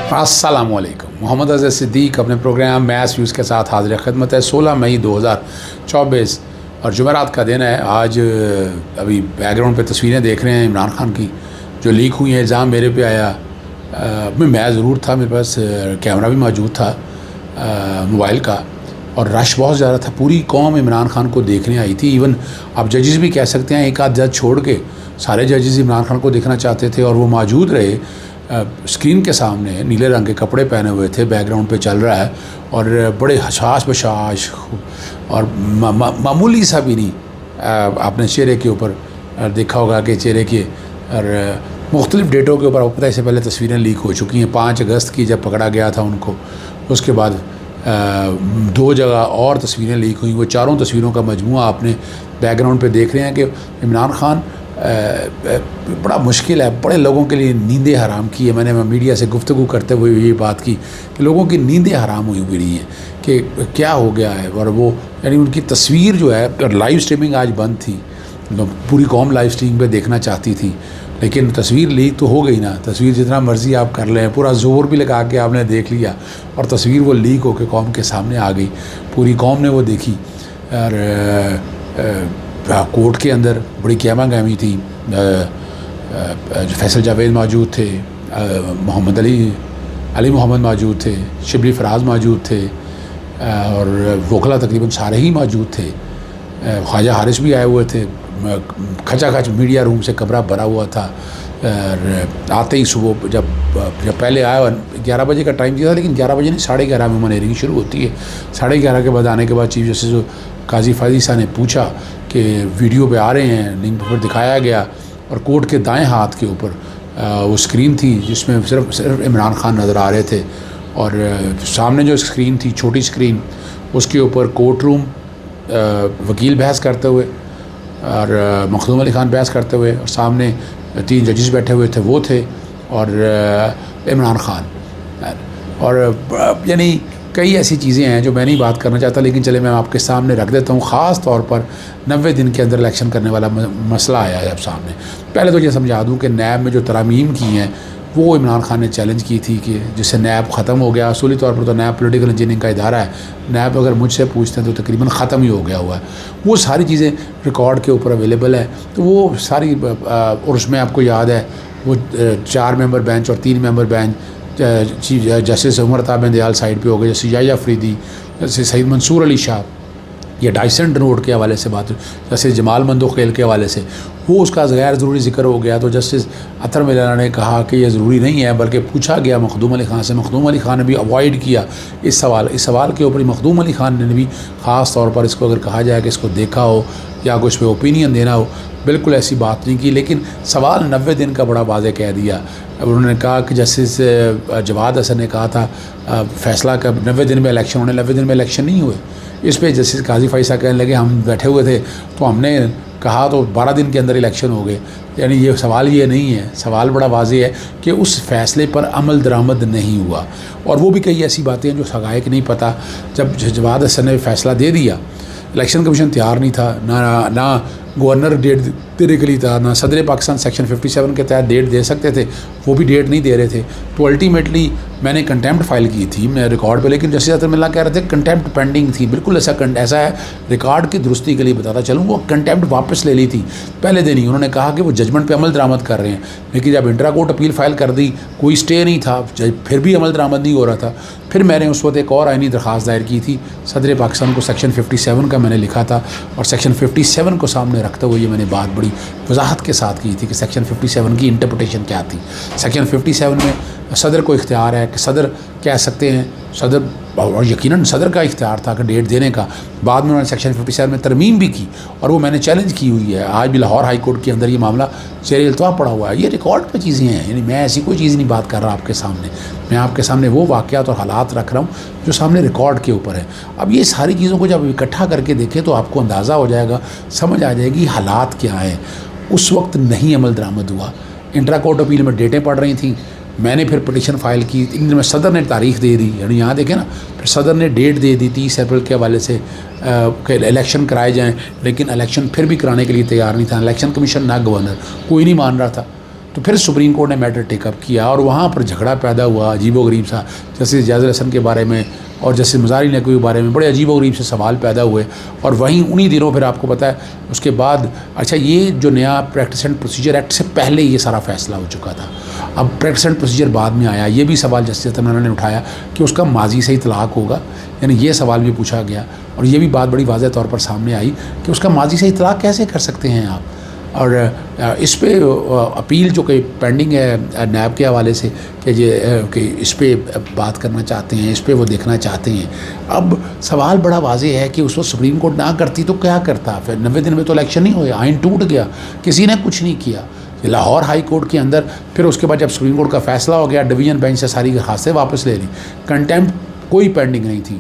अस्सलाम वालेकुम। मोहम्मद अज़हर सिद्दीक़ अपने प्रोग्राम मैच व्यूज़ के साथ हाज़िर खिदमत है। 16 मई 2024 और जुमेरात का दिन है। आज अभी बैकग्राउंड पे तस्वीरें देख रहे हैं इमरान खान की जो लीक हुई हैं। इल्ज़ाम मेरे पे आया, मैं ज़रूर था, मेरे पास कैमरा भी मौजूद था मोबाइल का, और रश बहुत ज़्यादा था। पूरी कौम इमरान खान को देखने आई थी। इवन आप जजेस भी कह सकते हैं, एक आध जज छोड़ के सारे जजेस इमरान खान को देखना चाहते थे और वो मौजूद रहे। स्क्रीन के सामने नीले रंग के कपड़े पहने हुए थे, बैकग्राउंड पे चल रहा है और बड़े हशाश बशाश और मामूली सा भी नहीं, आपने चेहरे के ऊपर देखा होगा कि चेहरे के और मुख्तलिफ़ डेटों के ऊपर पता है इससे पहले तस्वीरें लीक हो चुकी हैं। 5 अगस्त की जब पकड़ा गया था उनको, उसके बाद 2 जगह और तस्वीरें लीक हुई। वो चारों तस्वीरों का मजमूआ आपने बैकग्राउंड पे देख रहे हैं कि इमरान खान बड़ा मुश्किल है, बड़े लोगों के लिए नींदें हराम की है। मैंने मीडिया से गुफ्तगू करते हुए ये बात की कि लोगों की नींदें हराम हुई रही हैं कि क्या हो गया है। और वो यानी उनकी तस्वीर जो है, लाइव स्ट्रीमिंग आज बंद थी, पूरी कौम लाइव स्ट्रीमिंग पे देखना चाहती थी, लेकिन तस्वीर लीक तो हो गई ना। तस्वीर जितना मर्ज़ी आप कर लें, पूरा ज़ोर भी लगा के आपने देख लिया और तस्वीर वो लीक होकर कौम के सामने आ गई। पूरी कौम ने वो देखी और कोर्ट के अंदर बड़ी क़यामा गामी थी। फैसल जावेद मौजूद थे, मोहम्मद अली मोहम्मद मौजूद थे, शिबली फराज मौजूद थे और वोकला तकरीबन सारे ही मौजूद थे। ख्वाजा हारिस भी आए हुए थे। खचाखच मीडिया रूम से कमरा भरा हुआ था। आते ही सुबह जब पहले आया, 11 बजे का टाइम दिया था, लेकिन 11 बजे नहीं, 11:30 में मन हेयरिंग शुरू होती है। 11:30 के बाद आने के बाद चीफ जस्टिस काजी फायदी साहब ने पूछा कि वीडियो पे आ रहे हैं, लिंक पर दिखाया गया और कोर्ट के दाएं हाथ के ऊपर वो स्क्रीन थी जिसमें सिर्फ इमरान खान नज़र आ रहे थे और सामने जो स्क्रीन थी, छोटी स्क्रीन, उसके ऊपर कोर्ट रूम, वकील बहस करते हुए और मखदूम अली खान बहस करते हुए, और सामने 3 जजेस बैठे हुए थे, वो थे और इमरान खान। और यानी कई ऐसी चीज़ें हैं जो मैं नहीं बात करना चाहता, लेकिन चले मैं आपके सामने रख देता हूँ। ख़ास तौर पर 90 दिन के अंदर इलेक्शन करने वाला मसला आया है अब सामने। पहले तो ये समझा दूँ कि नैब में जो तरमीम की हैं वो इमरान खान ने चैलेंज की थी कि जिससे नैब ख़त्म हो गया। असूली तौर पर तो नैब पॉलिटिकल इंजीनियरिंग का इदारा है। नैब अगर मुझसे पूछते हैं तो तकरीबन ख़त्म ही हो गया हुआ है। वो सारी चीज़ें रिकॉर्ड के ऊपर अवेलेबल है, तो वो सारी और उसमें आपको याद है वो 4 मेंबर बेंच और 3 member bench, chief justice Umar Ata Bandial side पे हो गए, जैसे याया अफरीदी, जैसे सईद मंसूर अली शाह, या डाइसेंट रोड के हवाले से बात, जैसे जमाल मंदोखेल के हवाले से वो उसका गैर ज़रूरी जिक्र हो गया। तो जस्टिस अतर मिलाना ने कहा कि यह ज़रूरी नहीं है, बल्कि पूछा गया मखदूम अली खान से। मखदूम अली खान ने भी अवॉइड किया इस सवाल के ऊपर। मखदूम अली खान ने भी ख़ास तौर पर इसको अगर कहा जाए कि इसको देखा हो या कुछ पे ओपिनियन देना हो, बिल्कुल ऐसी बात नहीं की, लेकिन सवाल 90 दिन का बड़ा वाज़े कह दिया। उन्होंने कहा कि जस्टिस जवाद हसन ने कहा था फ़ैसला कब 90 दिन में इलेक्शन होने, 90 दिन में इलेक्शन नहीं हुए। इस पे जस्टिस काजी फैसा कहने लगे हम बैठे हुए थे तो हमने कहा तो 12 दिन के अंदर इलेक्शन हो गए। यानी ये सवाल ये नहीं है, सवाल बड़ा वाज़ेह है कि उस फ़ैसले पर अमल दरामद नहीं हुआ। और वो भी कई ऐसी बातें हैं जो हक़ाइक़ नहीं पता। जब जवाद हसन ने फ़ैसला दे दिया, इलेक्शन कमीशन तैयार नहीं था, ना गवर्नर डेट देने के लिए था, ना सदर पाकिस्तान सेक्शन 57 के तहत डेट दे सकते थे, वो भी डेट नहीं दे रहे थे। तो अल्टीमेटली मैंने कंटेम्प्ट फाइल की थी मैं रिकॉर्ड पे, लेकिन जस्टिस अतर मिल्ला कह रहे थे कंटेम्प्ट पेंडिंग थी। बिल्कुल ऐसा है, रिकॉर्ड की दुरुस्ती के लिए बताता चलूँ, वो कंटेम्प्ट वापस ले ली थी पहले दिन ही। उन्होंने कहा कि वो जजमेंट पे अमल दरामद कर रहे हैं, लेकिन जब इंट्रा कोर्ट अपील फाइल कर दी, कोई स्टे नहीं था, फिर भी अमल दरामद नहीं हो रहा था। फिर मैंने उस वक्त एक और आइनी दरख्वास्त दायर की थी सदर पाकिस्तान को, सेक्शन 57 का मैंने लिखा था और सेक्शन 57 को सामने रखते हुए ये मैंने बात बड़ी वजाहत के साथ की थी कि सेक्शन 57 की इंटरप्रिटेशन क्या थी। सेक्शन 57 में सदर को इख्तियार है कि सदर कह सकते हैं, सदर और यकीनन सदर का इख्तियार था कि डेट देने का। बाद में उन्होंने सेक्शन 57 में तरमीम भी की और वो मैंने चैलेंज की हुई है। आज भी लाहौर हाई कोर्ट के अंदर ये मामला ज़ेर इल्तवा पड़ा हुआ है। ये रिकॉर्ड पर चीज़ें हैं, यानी मैं ऐसी कोई चीज़ नहीं बात कर रहा आपके सामने। मैं आपके सामने वो वाक़यात और हालात रख रहा हूँ जो सामने रिकॉर्ड के ऊपर है। अब ये सारी चीज़ों को जब इकट्ठा करके देखें तो आपको अंदाज़ा हो जाएगा, समझ आ जाएगी हालात क्या हैं। उस वक्त नहीं अमल दरामद हुआ। इंट्रा कोर्ट अपील में डेटें पड़ रही थी, मैंने फिर पटिशन फ़ाइल की, इन दिनों में सदर ने तारीख दे दी, यानी यहाँ देखें ना, फिर सदर ने डेट दे दी 30 अप्रैल के हवाले से कि इलेक्शन कराए जाएँ, लेकिन इलेक्शन फिर भी कराने के लिए तैयार नहीं था। इलेक्शन कमीशन ना गवर्नर, कोई नहीं मान रहा था। تو پھر سپریم کورٹ نے میٹر ٹیک اپ کیا اور وہاں پر جھگڑا پیدا ہوا عجیب و غریب سا، جسٹس جاز الحسن کے بارے میں اور جسٹس مزاری نقوی کے بارے میں بڑے عجیب و غریب سے سوال پیدا ہوئے. اور وہیں انہی دنوں پھر آپ کو پتہ ہے اس کے بعد اچھا یہ جو نیا پریکٹس اینڈ پروسیجر ایکٹ سے پہلے یہ سارا فیصلہ ہو چکا تھا. اب پریکٹس اینڈ پروسیجر بعد میں آیا. یہ بھی سوال جسٹس تنانہ نے اٹھایا کہ اس کا ماضی سے اطلاق ہوگا، یعنی یہ سوال بھی پوچھا گیا اور یہ بھی بات بڑی واضح طور پر سامنے آئی کہ اس کا ماضی سے اطلاق کیسے کر سکتے ہیں آپ. اور اس پہ اپیل جو کہ پینڈنگ ہے نیب کے حوالے سے کہ اس پہ بات کرنا چاہتے ہیں، اس پہ وہ دیکھنا چاہتے ہیں. اب سوال بڑا واضح ہے کہ اس وقت سپریم کورٹ نہ کرتی تو کیا کرتا؟ پھر 90 دن میں تو الیکشن نہیں ہوئے، آئین ٹوٹ گیا، کسی نے کچھ نہیں کیا. لاہور ہائی کورٹ کے اندر پھر اس کے بعد جب سپریم کورٹ کا فیصلہ ہو گیا ڈویژن بینچ سے ساری درخواستیں واپس لے لی. کنٹیمپٹ کوئی پینڈنگ نہیں تھی.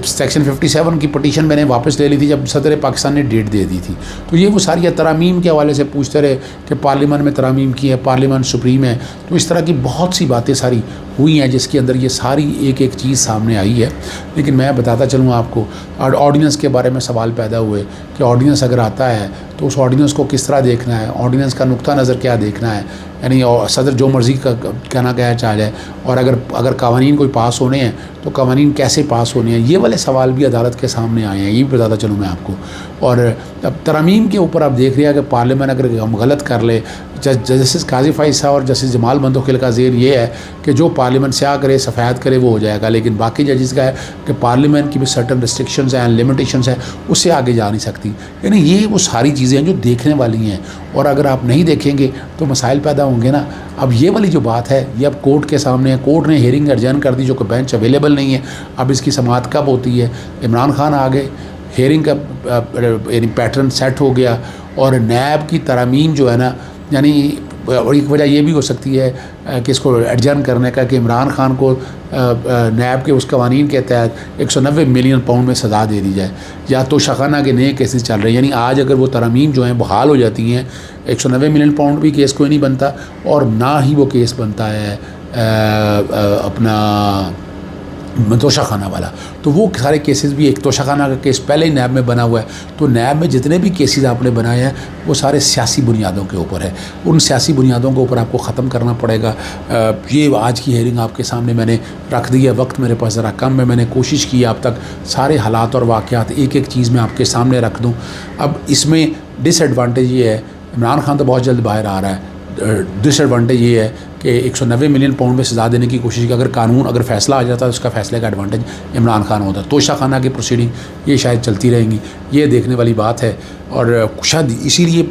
سیکشن 57 کی پٹیشن میں نے واپس لے لی تھی جب صدر پاکستان نے ڈیٹ دے دی تھی. تو یہ وہ ساری ترامیم کے حوالے سے پوچھتے رہے کہ پارلیمنٹ میں ترامیم کی ہے، پارلیمنٹ سپریم ہے. تو اس طرح کی بہت سی باتیں ساری ہوئی ہیں جس کے اندر یہ ساری ایک ایک چیز سامنے آئی ہے. لیکن میں بتاتا چلوں آپ کو آرڈیننس کے بارے میں سوال پیدا ہوئے کہ آرڈیننس اگر آتا ہے تو اس آرڈیننس کو کس طرح دیکھنا ہے، آرڈیننس کا نقطہ نظر کیا دیکھنا ہے. یعنی صدر جو مرضی کا کہنا چاہ جائے، اور اگر قوانین کوئی پاس ہونے ہیں تو قوانین کیسے پاس ہونے ہیں، یہ والے سوال بھی عدالت کے سامنے آئے ہیں. یہ بھی بتاتا چلوں میں آپ کو. اور اب ترامیم کے اوپر آپ دیکھ رہے ہیں کہ پارلیمنٹ اگر غلط کر لے، جسٹس قاضی فائز صاحب اور جسٹس جمال بندوخیل کا ذہن یہ ہے کہ جو پارلیمنٹ سیاہ کرے سفید کرے وہ ہو جائے گا، لیکن باقی ججز کا ہے کہ پارلیمنٹ کی بھی سرٹن ریسٹرکشنز ہیں، لمیٹیشنز ہیں، اس سے آگے جا نہیں سکتی. یعنی یہ وہ ساری چیزیں ہیں جو دیکھنے والی ہیں، اور اگر آپ نہیں دیکھیں گے تو مسائل پیدا ہوں گے نا. اب یہ والی جو بات ہے یہ اب کورٹ کے سامنے ہے. کورٹ نے ہیئرنگ ارجن کر دی جو کہ بینچ اویلیبل نہیں ہے. اب اس کی سماعت کب ہوتی ہے؟ عمران خان آ گئے، ہیئرنگ کا یعنی پیٹرن سیٹ ہو گیا، اور نیب کی ترامیم جو ہے نا، یعنی اور ایک وجہ یہ بھی ہو سکتی ہے کہ اس کو ایڈجرن کرنے کا کہ عمران خان کو نیب کے اس قوانین کے تحت 190 ملین پاؤنڈ میں سزا دے دی جائے، یا تو شخانہ کے نئے کیسز چل رہے ہیں. یعنی آج اگر وہ ترامیم جو ہیں بحال ہو جاتی ہیں 190 ملین پاؤنڈ بھی کیس کوئی نہیں بنتا، اور نہ ہی وہ کیس بنتا ہے اپنا توشہ خانہ والا. تو وہ سارے کیسز بھی، ایک توشہ خانہ کا کیس پہلے ہی نیب میں بنا ہوا ہے. تو نیب میں جتنے بھی کیسز آپ نے بنائے ہیں وہ سارے سیاسی بنیادوں کے اوپر ہے. ان سیاسی بنیادوں کے اوپر آپ کو ختم کرنا پڑے گا. یہ آج کی ہیئرنگ آپ کے سامنے میں نے رکھ دی ہے. وقت میرے پاس ذرا کم ہے، میں نے کوشش کی اب تک سارے حالات اور واقعات ایک ایک چیز میں آپ کے سامنے رکھ دوں. اب اس میں ڈس ایڈوانٹیج یہ ہے، عمران خان تو بہت جلد باہر آ رہا ہے. ڈس ایڈوانٹیج یہ ہے کہ 190 ملین پاؤنڈ میں سزا دینے کی کوشش کی. اگر فیصلہ آ جاتا ہے اس کا فیصلے کا ایڈوانٹیج عمران خان ہوتا ہے. توشہ خانہ کی پروسیڈنگ یہ شاید چلتی رہیں گی، یہ دیکھنے والی بات ہے. اور شاید اسی لیے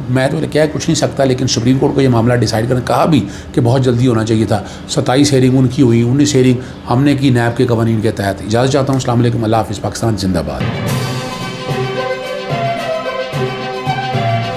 میں تو کہہ کچھ نہیں سکتا، لیکن سپریم کورٹ کو یہ معاملہ ڈیسائیڈ کرنے کہا بھی کہ بہت جلدی ہونا چاہیے تھا. 27 ہیئرنگ ان کی ہوئی، 19 ہیئرنگ ہم نے کی نیب کے قوانین کے تحت. اجازت چاہتا ہوں. السلام علیکم، اللہ حافظ. پاکستان زندہ باد.